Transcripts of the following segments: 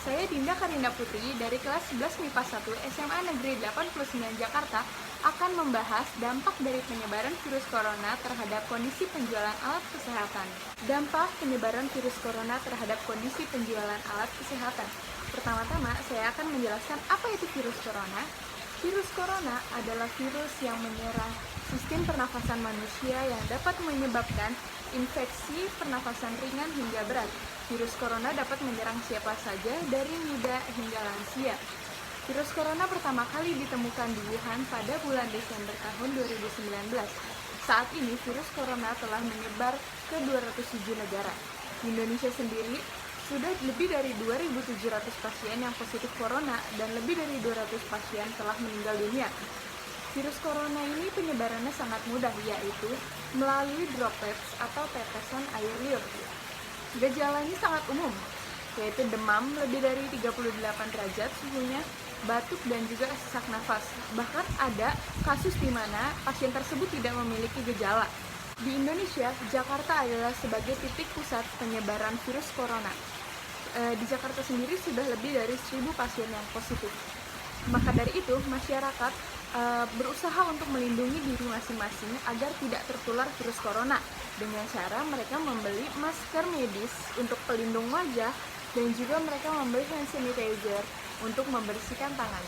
Saya Dinda Karinda Putri dari kelas 11 MIPA 1 SMA Negeri 89 Jakarta akan membahas dampak dari penyebaran virus corona terhadap kondisi penjualan alat kesehatan. Dampak penyebaran virus corona terhadap kondisi penjualan alat kesehatan. Pertama-tama, saya akan menjelaskan apa itu virus corona. Virus corona adalah virus yang menyerang sistem pernafasan manusia yang dapat menyebabkan infeksi pernafasan ringan hingga berat. Virus corona dapat menyerang siapa saja dari muda hingga lansia. Virus corona pertama kali ditemukan di Wuhan pada bulan Desember tahun 2019. Saat ini virus corona telah menyebar ke 207 negara. Di Indonesia sendiri, sudah lebih dari 2.700 pasien yang positif corona dan lebih dari 200 pasien telah meninggal dunia. Virus corona ini penyebarannya sangat mudah, yaitu melalui droplets atau tetesan air liur. Gejalanya sangat umum, yaitu demam lebih dari 38 derajat suhunya, batuk dan juga sesak nafas. Bahkan ada kasus di mana pasien tersebut tidak memiliki gejala. Di Indonesia, Jakarta adalah sebagai titik pusat penyebaran virus corona. Di Jakarta sendiri sudah lebih dari 1.000 pasien yang positif. Maka dari itu, masyarakat berusaha untuk melindungi diri masing-masing agar tidak tertular virus corona dengan cara mereka membeli masker medis untuk pelindung wajah dan juga mereka membeli hand sanitizer untuk membersihkan tangan.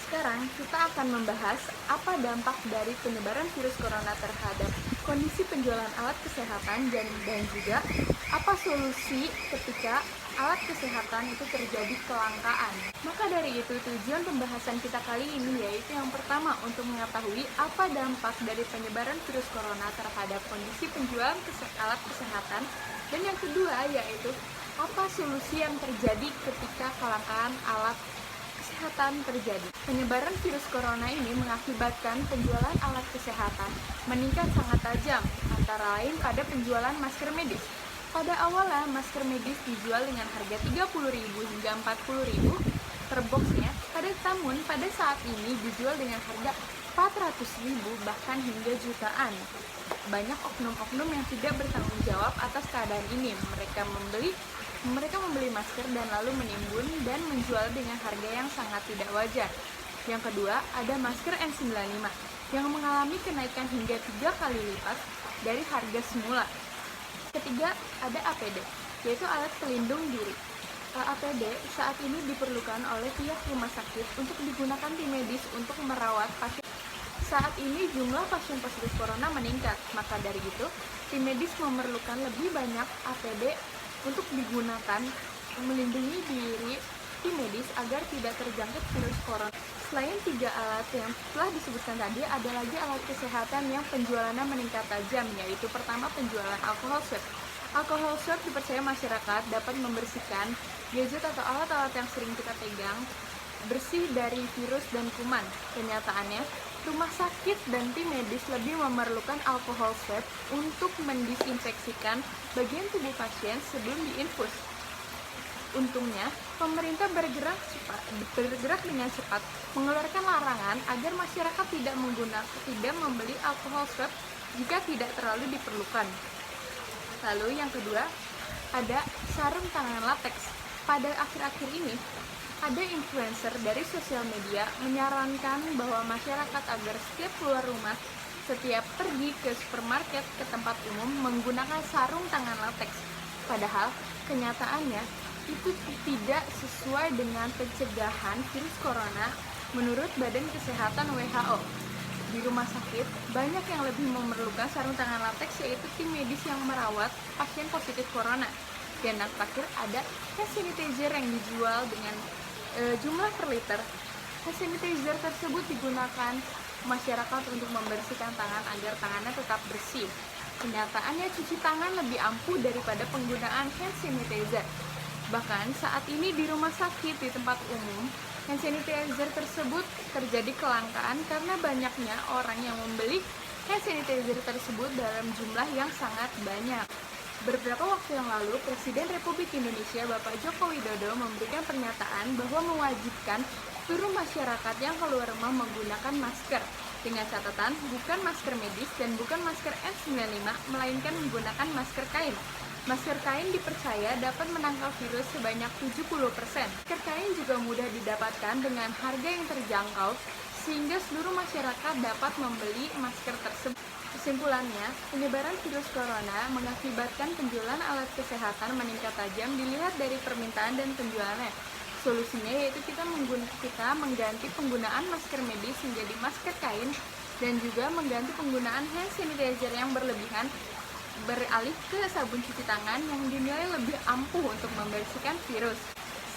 Sekarang kita akan membahas apa dampak dari penyebaran virus corona terhadap kondisi penjualan alat kesehatan dan juga apa solusi ketika alat kesehatan itu terjadi kelangkaan. Maka dari itu, tujuan pembahasan kita kali ini yaitu yang pertama untuk mengetahui apa dampak dari penyebaran virus corona terhadap kondisi penjualan alat kesehatan, dan yang kedua yaitu apa solusi yang terjadi ketika kelangkaan alat kesehatan terjadi. Penyebaran virus corona ini mengakibatkan penjualan alat kesehatan meningkat sangat tajam, antara lain pada penjualan masker medis. Pada awalnya, masker medis dijual dengan harga 30.000 hingga 40.000 per boxnya. Namun, pada saat ini dijual dengan harga 400.000 bahkan hingga jutaan. Banyak oknum-oknum yang tidak bertanggung jawab atas keadaan ini. Mereka membeli masker dan lalu menimbun dan menjual dengan harga yang sangat tidak wajar. Yang kedua, ada masker N95 yang mengalami kenaikan hingga 3 kali lipat dari harga semula. Ketiga, ada APD, yaitu alat pelindung diri. APD saat ini diperlukan oleh pihak rumah sakit untuk digunakan tim medis untuk merawat pasien. Saat ini jumlah pasien positif corona meningkat, maka dari itu tim medis memerlukan lebih banyak APD untuk digunakan melindungi diri tim medis agar tidak terjangkit virus corona. Selain 3 alat yang telah disebutkan tadi, ada lagi alat kesehatan yang penjualannya meningkat tajam, yaitu pertama penjualan alkohol swab. Alkohol swab dipercaya masyarakat dapat membersihkan gadget atau alat-alat yang sering kita pegang bersih dari virus dan kuman. Kenyataannya, rumah sakit dan tim medis lebih memerlukan alkohol swab untuk mendisinfeksikan bagian tubuh pasien sebelum diinfus. Untungnya, pemerintah bergerak dengan cepat mengeluarkan larangan agar masyarakat tidak membeli alkohol swab jika tidak terlalu diperlukan. Lalu yang kedua, ada sarung tangan latex. Pada akhir-akhir ini, ada influencer dari sosial media menyarankan bahwa masyarakat agar setiap keluar rumah, setiap pergi ke supermarket, ke tempat umum menggunakan sarung tangan latex. Padahal, kenyataannya itu tidak sesuai dengan pencegahan virus corona menurut Badan Kesehatan WHO. Di rumah sakit, banyak yang lebih memerlukan sarung tangan latex, yaitu tim medis yang merawat pasien positif corona. Dan yang terakhir ada hand sanitizer yang dijual dengan jumlah per liter. Hand sanitizer tersebut digunakan masyarakat untuk membersihkan tangan agar tangannya tetap bersih. Kenyataannya cuci tangan lebih ampuh daripada penggunaan hand sanitizer. Bahkan saat ini di rumah sakit, di tempat umum, hand sanitizer tersebut terjadi kelangkaan karena banyaknya orang yang membeli hand sanitizer tersebut dalam jumlah yang sangat banyak. Beberapa waktu yang lalu, Presiden Republik Indonesia Bapak Joko Widodo memberikan pernyataan bahwa mewajibkan seluruh masyarakat yang keluar rumah menggunakan masker, dengan catatan bukan masker medis dan bukan masker N95, melainkan menggunakan masker kain. Masker kain dipercaya dapat menangkal virus sebanyak 70%. Masker kain juga mudah didapatkan dengan harga yang terjangkau, sehingga seluruh masyarakat dapat membeli masker tersebut. Kesimpulannya, penyebaran virus corona mengakibatkan penjualan alat kesehatan meningkat tajam dilihat dari permintaan dan penjualannya. Solusinya yaitu kita mengganti penggunaan masker medis menjadi masker kain dan juga mengganti penggunaan hand sanitizer yang berlebihan beralih ke sabun cuci tangan yang dinilai lebih ampuh untuk membersihkan virus.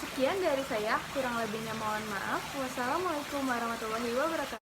Sekian dari saya, kurang lebihnya mohon maaf. Wassalamualaikum warahmatullahi wabarakatuh.